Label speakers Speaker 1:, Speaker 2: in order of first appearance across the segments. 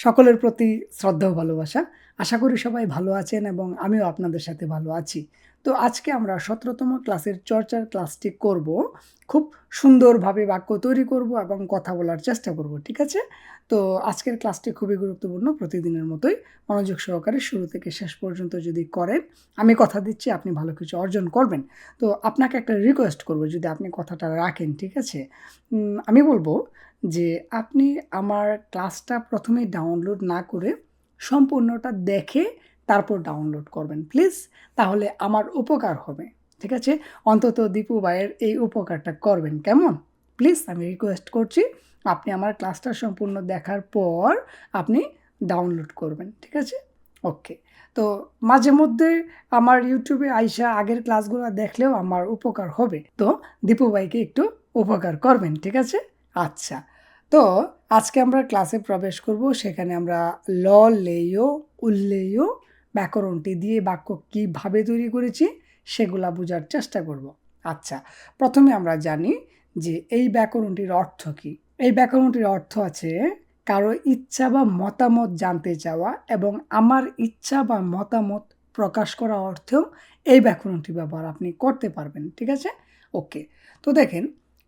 Speaker 1: সকলের প্রতি শ্রদ্ধা ও ভালোবাসা। আশা করি সবাই ভালো আছেন এবং আমিও আপনাদের সাথে ভালো আছি। তো আজকে আমরা ১৭তম ক্লাসের চর্চার ক্লাসটি করব। খুব সুন্দরভাবে বাক্য তৈরি করব এবং কথা বলার চেষ্টা করব। ঠিক আছে? তো আজকের ক্লাসটি খুবই গুরুত্বপূর্ণ। প্রতিদিনের মতোই মনোযোগ সহকারে শুরু থেকে শেষ পর্যন্ত যদি করেন, আমি কথা দিচ্ছি আপনি ভালো কিছু অর্জন করবেন। তো আপনাকে একটা রিকোয়েস্ট করব যদি আপনি কথাটা রাখেন, ঠিক আছে? আমি বলব যে আপনি আমার ক্লাসটা প্রথমে ডাউনলোড না করে সম্পূর্ণটা দেখে তারপর ডাউনলোড করবেন প্লিজ। তাহলে আমার উপকার হবে। ঠিক আছে? অন্তত দীপু ভাইয়ের এই উপকারটা করবেন, কেমন? প্লিজ আমি রিকোয়েস্ট করছি আপনি আমার ক্লাসটা সম্পূর্ণ দেখার পর আপনি ডাউনলোড করবেন। ঠিক আছে? ওকে। তো মাঝে মধ্যে আমার ইউটিউবে আইসা আগের ক্লাসগুলো দেখলেও আমার উপকার হবে। তো দীপু ভাইকে একটু উপকার করবেন। ঠিক আছে? আচ্ছা। তো আজকে আমরা ক্লাসে প্রবেশ করব। সেখানে আমরা ল, লেয়, উল্লেয় ব্যাকরণটি দিয়ে বাক্য কীভাবে তৈরি করেছি সেগুলা বোঝার চেষ্টা করব। আচ্ছা, প্রথমে আমরা জানি যে এই ব্যাকরণটির অর্থ কী। এই ব্যাকরণটির অর্থ আছে কারো ইচ্ছা বা মতামত জানতে চাওয়া, এবং আমার ইচ্ছা বা মতামত প্রকাশ করা অর্থেও এই ব্যাকরণটি ব্যবহার আপনি করতে পারবেন। ঠিক আছে? ওকে। তো দেখেন,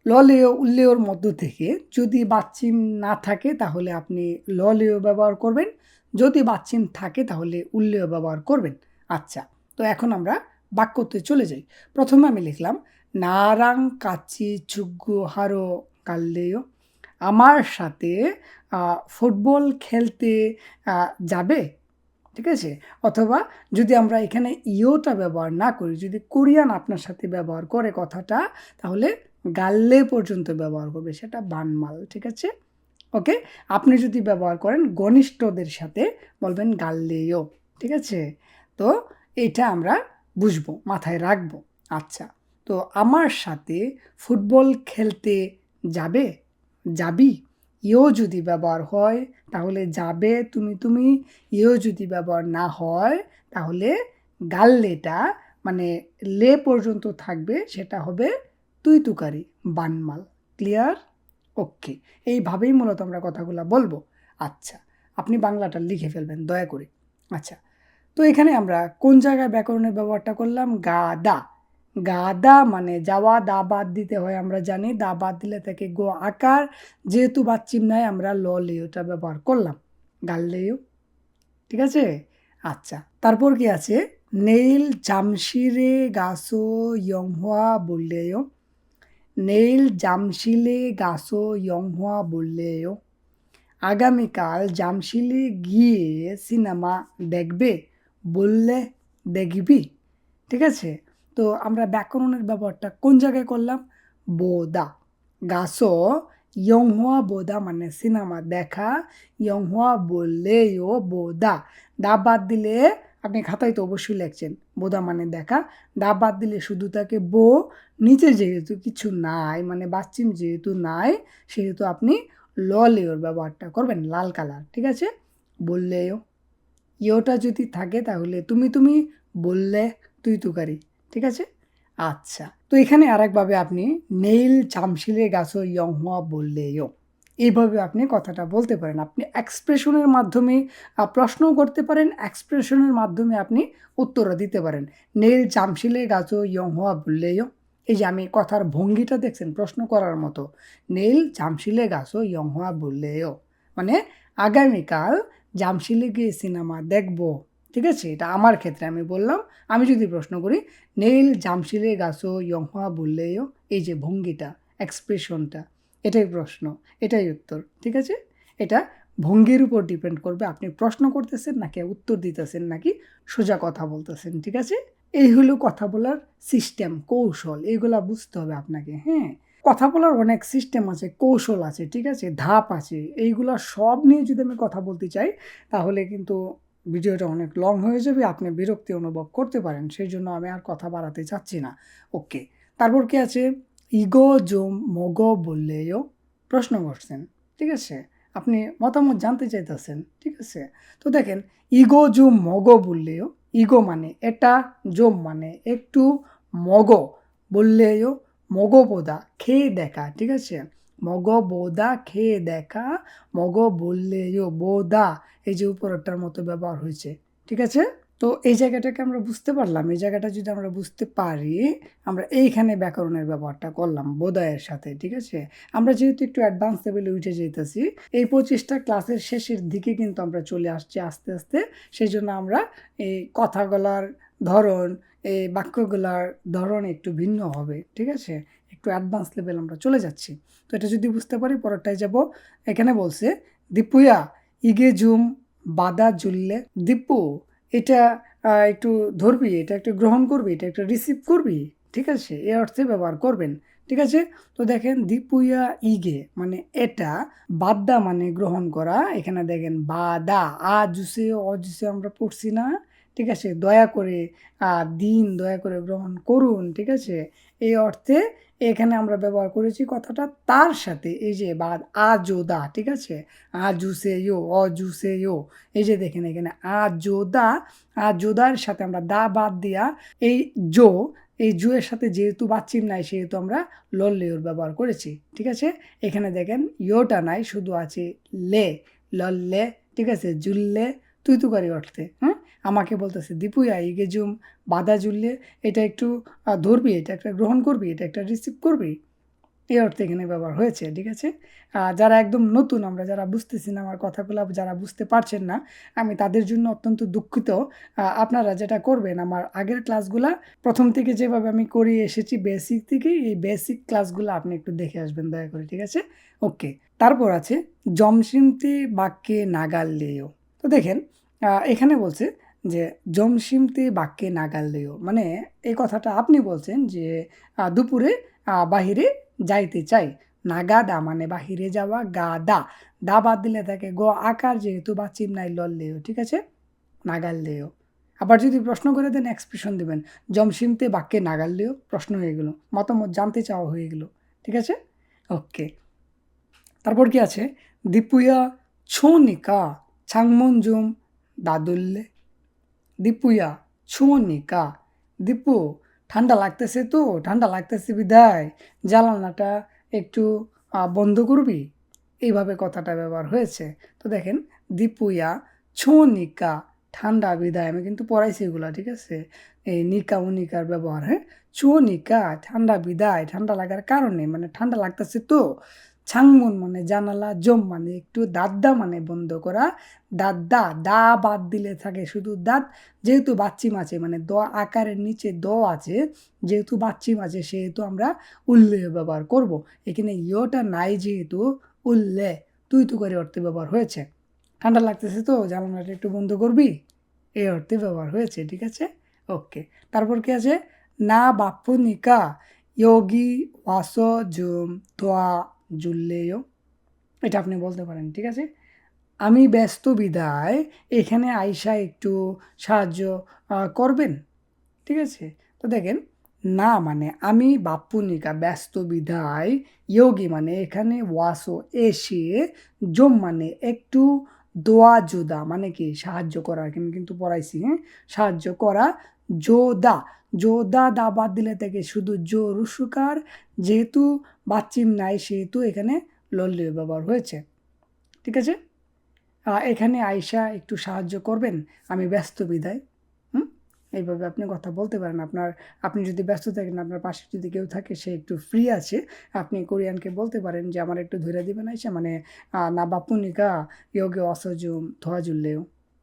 Speaker 1: ললেয় উল্লেয়র মধ্য থেকে যদি বাচ্চিম না থাকে তাহলে আপনি ললেয় ব্যবহার করবেন, যদি বাচ্চিম থাকে তাহলে উল্লেয় ব্যবহার করবেন। আচ্ছা, তো এখন আমরা বাক্যতে চলে যাই। প্রথমে আমি লিখলাম নারাং কাচি চুগ্গু হারো কাল্লেয়, আমার সাথে ফুটবল খেলতে যাবে। ঠিক আছে? অথবা যদি আমরা এখানে ইয়োটা ব্যবহার না করি, যদি কোরিয়ান আপনার সাথে ব্যবহার করে কথাটা, তাহলে গাল্লে পর্যন্ত ব্যবহার করবে, সেটা বানমাল। ঠিক আছে? ওকে। আপনি যদি ব্যবহার করেন ঘনিষ্ঠদের সাথে, বলবেন গাল্লেও। ঠিক আছে? তো এইটা আমরা বুঝবো, মাথায় রাখবো। আচ্ছা, তো আমার সাথে ফুটবল খেলতে যাবে, যাবি। ইও যদি ব্যবহার হয় তাহলে যাবে তুমি, ইও যদি ব্যবহার না হয় তাহলে গাল্লেটা মানে লে পর্যন্ত থাকবে, সেটা হবে তুই তুকারি, বানমাল। ক্লিয়ার? ওকে। এইভাবেই মূলত আমরা কথাগুলো বলবো। আচ্ছা, আপনি বাংলাটা লিখে ফেলবেন দয়া করে। আচ্ছা, তো এখানে আমরা কোন জায়গায় ব্যাকরণের ব্যবহারটা করলাম? গাদা। গাদা মানে যাওয়া, দা বাদ দিতে হয় আমরা জানি, দা বাদ দিলে থেকে গো আকার, যেহেতু বাচ্চিম নাই আমরা ল লেওটা ব্যবহার করলাম, গাল্লেও। ঠিক আছে? আচ্ছা, তারপর কি আছে? নেইল জামশিরে গাছো ইয়ংহুয়া বললেও, নেইল জামশিলে গাছো ইয়ংহুয়া বললেও, আগামীকাল জামশিলে গিয়ে সিনেমা দেখবে বললে দেখবি। ঠিক আছে? তো আমরা ব্যাকরণের ব্যবহারটা কোন জায়গায় করলাম? বোদা। গাছো ইয়ংহুয়া বোদা মানে সিনেমা দেখা, ইয়ংহুয়া বললেও বোদা। দা বাদ দিলে আপনি খাতায় তো অবশ্যই লিখছেন বোদা মানে দেখা, দা বাদ দিলে শুধু থাকে বো, নিচে যেহেতু কিছু নাই মানে বাচ্চিম যেহেতু নাই, সেহেতু আপনি ল লেওর ব্যবহারটা করবেন, লাল কালার। ঠিক আছে? বললেও। ইয়োটা যদি থাকে তাহলে তুমি বললে তুই তুকারি। ঠিক আছে? আচ্ছা, তো এখানে আরেকভাবে আপনি নেইল জামশিলে গাছো ইয়ংহুয়া বললেও, এইভাবে আপনি কথাটা বলতে পারেন। আপনি এক্সপ্রেশনের মাধ্যমে প্রশ্নও করতে পারেন, এক্সপ্রেশনের মাধ্যমে আপনি উত্তরও দিতে পারেন। নেইল জামশিলে গাছো ইয়ংহুয়া বললেও, এই যে আমি কথার ভঙ্গিটা দেখছেন প্রশ্ন করার মতো। নেইল জামশিলে গাছো ইয়ংহুয়া বললেও মানে আগামীকাল জামশিলে গিয়ে সিনেমা দেখবো। ঠিক আছে? এটা আমার ক্ষেত্রে আমি বললাম। আমি যদি প্রশ্ন করি নেইল জামশিলে গাছো ইয়ংহুয়া বললেও, এই যে ভঙ্গিটা, এক্সপ্রেশনটা, এটাই প্রশ্ন, এটাই উত্তর। ঠিক আছে? এটা ভঙ্গির উপর ডিপেন্ড করবে আপনি প্রশ্ন করতেছেন নাকি উত্তর দিতেছেন নাকি সোজা কথা বলতেছেন। ঠিক আছে? এই হলো কথা বলার সিস্টেম, কৌশল, এইগুলা বুঝতে হবে আপনাকে। হ্যাঁ, কথা বলার অনেক সিস্টেম আছে, কৌশল আছে। ঠিক আছে? ধাপ আছে। এইগুলা সব নিয়ে যদি আমি কথা বলতে চাই তাহলে কিন্তু ভিডিওটা অনেক লং হয়ে যাবে, আপনি বিরক্তি অনুভব করতে পারেন। সেই জন্য আমি আর কথা বাড়াতে চাচ্ছি না। ওকে। তারপর কি আছে? ইগো জোম মগো বললেও, প্রশ্ন করছেন। ঠিক আছে? আপনি মতামত জানতে চাইতেছেন। ঠিক আছে? তো দেখেন, ইগো জোম মগো বললেও, ইগো মানে এটা, জোম মানে একটু, মগো বললেও মগো বোদা খেয়ে দেখা। ঠিক আছে? মগ বোদা খেয়ে দেখা, মগ বললেও বোদা, এই যে উপরেরটার মতো ব্যবহার হয়েছে। ঠিক আছে? তো এই জায়গাটাকে আমরা বুঝতে পারলাম। এই জায়গাটা যদি আমরা বুঝতে পারি, আমরা এইখানে ব্যাকরণের ব্যবহারটা করলাম বোদায়ের সাথে। ঠিক আছে? আমরা যেহেতু একটু অ্যাডভান্স লেভেলে উঠে যেতেছি, এই 25টা ক্লাসের শেষের দিকে কিন্তু আমরা চলে আসছি আস্তে আস্তে। সেই জন্য আমরা এই কথাগুলার ধরন, এই বাক্যগুলার ধরন একটু ভিন্ন হবে। ঠিক আছে? একটু অ্যাডভান্স লেভেল আমরা চলে যাচ্ছি। তো এটা যদি বুঝতে পারি, পরেরটায় যাব। এখানে বলছে দীপুয়া ইগে জুম বাদা জুললে, দীপু এটা একটু ধরবি, এটা একটু গ্রহণ করবি, এটা একটু রিসিভ করবি। ঠিক আছে? এই অর্থে ব্যবহার করবেন। ঠিক আছে? তো দেখেন দীপুয়া ইগে মানে এটা, বাদ্দা মানে গ্রহণ করা। এখানে দেখেন বাদা, আ জুসে অ জুসে আমরা পড়ছি না? ঠিক আছে? দয়া করে দিন, দয়া করে গ্রহণ করুন। ঠিক আছে? এই অর্থে এখানে আমরা ব্যবহার করেছি কথাটা তার সাথে, এই যে বাদ আজোদা। ঠিক আছে? জুসে ইও, অ জুসে ইও, এই যে দেখেন এখানে আজোদার সাথে আমরা দা বাদ দিয়া এই জো, এই জো এর সাথে যেহেতু বাচ্চিম নাই সেহেতু আমরা লল্লেওর ব্যবহার করেছি। ঠিক আছে? এখানে দেখেন ইয়োটা নাই, শুধু আছে লে, লল্লে। ঠিক আছে? জুললে তুই তুকারি অর্থে। হ্যাঁ, আমাকে বলতেছে দীপুয়া ইগে জুম বাধা জুললে, এটা একটু ধরবি, এটা একটা গ্রহণ করবি, এটা একটা রিসিভ করবি, এই অর্থে এখানে ব্যবহার হয়েছে। ঠিক আছে? যারা একদম নতুন, আমরা যারা বুঝতেছি না, আমার কথাগুলো যারা বুঝতে পারছেন না, আমি তাদের জন্য অত্যন্ত দুঃখিত। আপনারা যেটা করবেন, আমার আগের ক্লাসগুলা প্রথম থেকে যেভাবে আমি করে এসেছি বেসিক থেকে, এই বেসিক ক্লাসগুলো আপনি একটু দেখে আসবেন দয়া করে। ঠিক আছে? ওকে। তারপর আছে জমসিমতে বাক্যে নাগাললেও। তো দেখেন এখানে বলছে যে জমসিমতে বাক্যে নাগাললেও, মানে এই কথাটা আপনি বলছেন যে দুপুরে বাহিরে যাইতে চাই। নাগাদা মানে বাহিরে যাওয়া, গাদা, দা বাদ দিলে থাকে গ আকার, যেহেতু বা চিমনাই লললেও। ঠিক আছে? নাগাললেও। আবার যদি প্রশ্ন করে দেন এক্সপ্রেশন দিবেন, জমসিমতে বাক্যে নাগাললেও, প্রশ্ন হয়ে গেল, মতামত জানতে চাওয়া হয়ে গেল। ঠিক আছে? ওকে। তারপর কি আছে? দীপুয়া ছোনিকা ছাংমনজুম দাদুল্লে, দীপুয়া ছোনিকা, দীপু ঠান্ডা লাগতেছে তো, ঠান্ডা লাগতেছে বিদায় জ্বালানাটা একটু বন্ধ করবি, এইভাবে কথাটা ব্যবহার হয়েছে। তো দেখেন দীপুয়া ছোনিকা ঠান্ডা বিদায়, আমি কিন্তু পড়াইছি এগুলা। ঠিক আছে? এই নিকা উনিকার ব্যবহার। হ্যাঁ, ছোনিকা ঠান্ডা বিদায়, ঠান্ডা লাগার কারণে, মানে ঠান্ডা লাগতেছে তো। ছাংমুন মানে জানালা, জম মানে একটু, দাদ্দা মানে বন্ধ করা, দাদ্দা দা বাদ দিলে থাকে শুধু দাঁত, যেহেতু বাচ্চিম আছে মানে দ আকারের নিচে দ আছে, যেহেতু বাচ্চিম আছে সেহেতু আমরা উল্লে ব্যবহার করব। এখানে ইয়োটা নাই যেহেতু উল্লে তুই তু করে অর্থে ব্যবহার হয়েছে। ঠান্ডা লাগতেছে তো, জানালাটা একটু বন্ধ করবি, এই অর্থে ব্যবহার হয়েছে। ঠিক আছে? ওকে। তারপর কি আছে? না বাপ্পুনিকা ইয়োগি ওয়াস জুম তোয়া জুল্লেও, এটা আপনি বলতে পারেন। ঠিক আছে? আমি ব্যস্ত বিদায় এখানে আইসা একটু সাহায্য করবেন। ঠিক আছে? তো দেখেন না মানে আমি, বাপ্পুনিকা ব্যস্ত বিদায়, ইয়োগি মানে এখানে, ওয়াসো এসে, জম মানে একটু, দোয়া জোদা মানে কি সাহায্য করা, এখানে কিন্তু পড়াইছি। হ্যাঁ, সাহায্য করা, জোদা, জোদা দা বাদ দিলে থেকে শুধু জো রুসুকার, যেহেতু বাচ্চিম নাই সেহেতু এখানে লল্লিও ব্যবহার হয়েছে। ঠিক আছে? এখানে আইসা একটু সাহায্য করবেন, আমি ব্যস্ত বিদায়। হুম, এইভাবে আপনি কথা বলতে পারেন। আপনি যদি ব্যস্ত থাকেন, আপনার পাশে যদি কেউ থাকে, সে একটু ফ্রি আছে, আপনি কোরিয়ানকে বলতে পারেন যে আমার একটু ধরে দিবেন আইসা, মানে না বাপুনিকা ইয়োগে অসজুম ধোয়াজুল্লেও।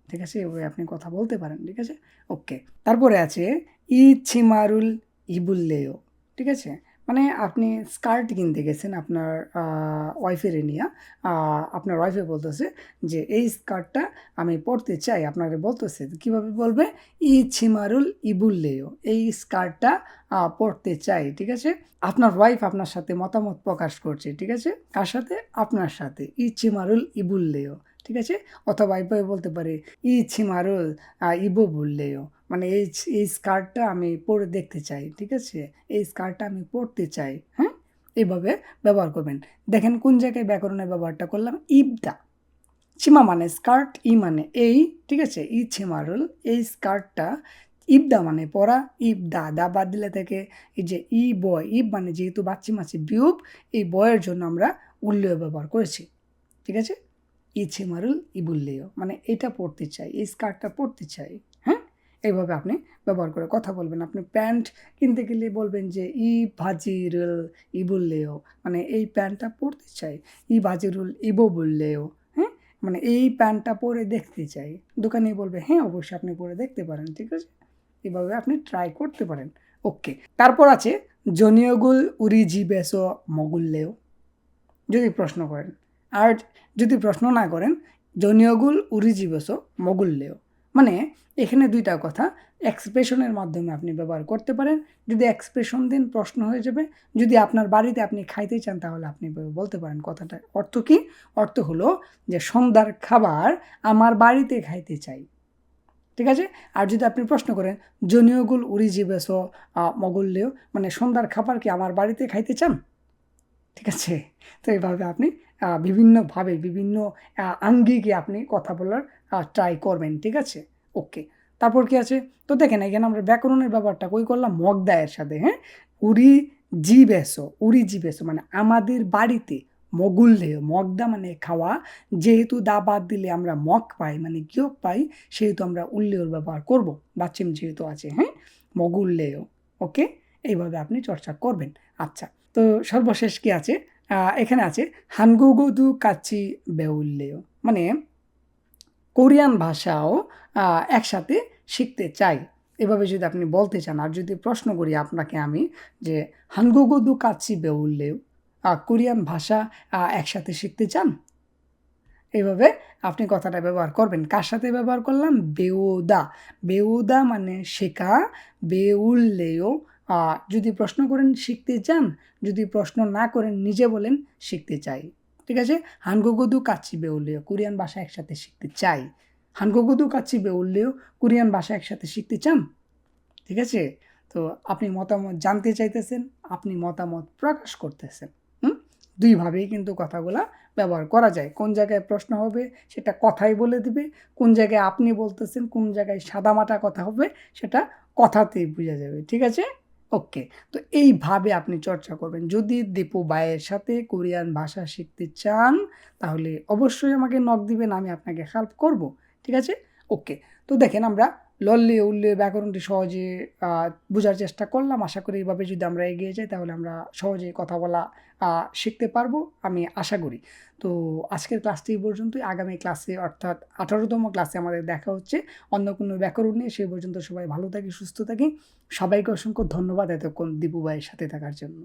Speaker 1: ঠিক আছে? এভাবে আপনি কথা বলতে পারেন। ঠিক আছে? ওকে। তারপরে আছে ই ছিমারুল ইবুল্লেও। ঠিক আছে? মানে আপনি স্কার্ট কিনতে গেছেন আপনার ওয়াইফের নিয়া, আপনার ওয়াইফে বলতেছে যে এই স্কার্টটা আমি পরতে চাই, আপনাকে বলতেছে। কীভাবে বলবে? ই ছিমারুল ইবুল্লেও, এই স্কার্টটা পরতে চাই। ঠিক আছে? আপনার ওয়াইফ আপনার সাথে মতামত প্রকাশ করছে। ঠিক আছে? কার সাথে? আপনার সাথে। ই ছিমারুল ইবুল্লেও। ঠিক আছে? অথবা এইভাবে বলতে পারে ই ছিমারুল ইবো বললেও, মানে এই স্কার্টটা আমি পরে দেখতে চাই। ঠিক আছে? এই স্কার্টটা আমি পরতে চাই। হ্যাঁ, এইভাবে ব্যবহার করবেন। দেখেন কোন জায়গায় ব্যাকরণের ব্যবহারটা করলাম, ইবদা, চিমা মানে স্কার্ট, ই মানে এই। ঠিক আছে? ই ছিমারুল, এই স্কার্টটা, ইবদা মানে পরা, ইবদা দা বাদ দিলে থেকে এই যে ই বয়, ইব মানে যেহেতু বাচ্চি মাছি বিউব, এই বয়ের জন্য আমরা উল্লেয় ব্যবহার করেছি। ঠিক আছে? ই ছিমারুল ইবুল্লেয় মানে এটা পড়তে চাই, এই স্কার্টটা পড়তে চাই। হ্যাঁ? এইভাবে আপনি ব্যবহার করে কথা বলবেন। আপনি প্যান্ট কিনতে গেলে বলবেন যে ই ভাজিরুল ইবুল্লেয় মানে এই প্যান্টটা পড়তে চাই। ই ভাজিরুল ইবুল্লেয় হ্যাঁ? মানে এই প্যান্টটা পরে দেখতে চাই। দোকানি বলবে হ্যাঁ অবশ্যই আপনি পরে দেখতে পারেন। ঠিক আছে? এভাবে আপনি ট্রাই করতে পারেন। ওকে। তারপর আছে জনিয়গুল উরিজিবেসো মগুল্লেও যদি প্রশ্ন করেন। আর যদি প্রশ্ন না করেন জনিয়গুল উরিজিবেসো মগুল্লেও মানে এখানে দুইটা কথা এক্সপ্রেশনের মাধ্যমে আপনি ব্যবহার করতে পারেন। যদি এক্সপ্রেশন দিন প্রশ্ন হয়ে যাবে। যদি আপনার বাড়িতে আপনি খাইতে চান তাহলে আপনি বলতে পারেন কথাটা অর্থ কি? অর্থ হলো যে সন্ধ্যার খাবার আমার বাড়িতে খাইতে চাই। ঠিক আছে? আর যদি আপনি প্রশ্ন করেন জনিয়গুল উরিজিবেসো মগুল্লেও মানে সন্ধ্যার খাবার কি আমার বাড়িতে খাইতে চান? ঠিক আছে? তো এইভাবে আপনি বিভিন্নভাবে বিভিন্ন আঙ্গিকে আপনি কথা বলার ট্রাই করবেন। ঠিক আছে? ওকে। তারপর কি আছে? তো দেখেন এখানে আমরা ব্যাকরণের ব্যাপারটা কই করলাম? মগদায়ের সাথে, হ্যাঁ? উরি জিবেসো মানে আমাদের বাড়িতে, মগুল্লেয় মগদা মানে খাওয়া, যেহেতু দা বাদ দিলে আমরা মগ পাই মানে কিয়ক পাই, সেহেতু আমরা উল্লেয়র ব্যবহার করব। বাচিম যেহেতু আছে, হ্যাঁ? মগুল্লেয়। ওকে? এইভাবে আপনি চর্চা করবেন। আচ্ছা। তো সর্বশেষ কি আছে? এখানে আছে হানগুগুদু কাচ্চি বেউল্লেয় মানে কোরিয়ান ভাষাও একসাথে শিখতে চাই। এভাবে যদি আপনি বলতে চান আর যদি প্রশ্ন করি আপনাকে আমি যে হানগুগুদু কাচ্চি বেউল্লেও কোরিয়ান ভাষা একসাথে শিখতে চান? এইভাবে আপনি কথাটা ব্যবহার করবেন। কার সাথে ব্যবহার করলাম? বেউদা। বেউদা মানে শেখা, বেউল্লেয় যদি প্রশ্ন করেন শিখতে চান, যদি প্রশ্ন না করেন নিজে বলেন শিখতে চাই। ঠিক আছে? হানগুগুদু কাচ্চি বেউল্লেয় কোরিয়ান ভাষা একসাথে শিখতে চাই। হানগুগুদু কাচ্চি বেউল্লেয় কোরিয়ান ভাষা একসাথে শিখতে চান? ঠিক আছে? তো আপনি মতামত জানতে চাইতেছেন, আপনি মতামত প্রকাশ করতেছেন। হুম? দুইভাবেই কিন্তু কথাগুলা ব্যবহার করা যায়। কোন জায়গায় প্রশ্ন হবে সেটা কথাই বলে দিবে, কোন জায়গায় আপনি বলতেছেন, কোন জায়গায় সাদামাটা কথা হবে সেটা কথাতেই বোঝা যাবে। ঠিক আছে? ওকে। তো এইভাবে আপনি চর্চা করবেন। যদি দীপু ভাইয়ের সাথে কোরিয়ান ভাষা শিখতে চান তাহলে অবশ্যই আমাকে নক দিবেন, আমি আপনাকে হেল্প করব। ঠিক আছে? ওকে। তো দেখেন আমরা লল্লিয়ে উল্লিয়ে ব্যাকরণটি সহজে বোঝার চেষ্টা করলাম। আশা করি এইভাবে যদি আমরা এগিয়ে যাই তাহলে আমরা সহজেই কথা বলা শিখতে পারবো, আমি আশা করি। তো আজকের ক্লাসটি এই পর্যন্তই। আগামী ক্লাসে অর্থাৎ 18তম ক্লাসে আমাদের দেখা হচ্ছে অন্য কোনো ব্যাকরণ নিয়ে। সেই পর্যন্ত সবাই ভালো থাকি, সুস্থ থাকি। সবাইকে অসংখ্য ধন্যবাদ এতক্ষণ দীপু ভাইয়ের সাথে থাকার জন্য।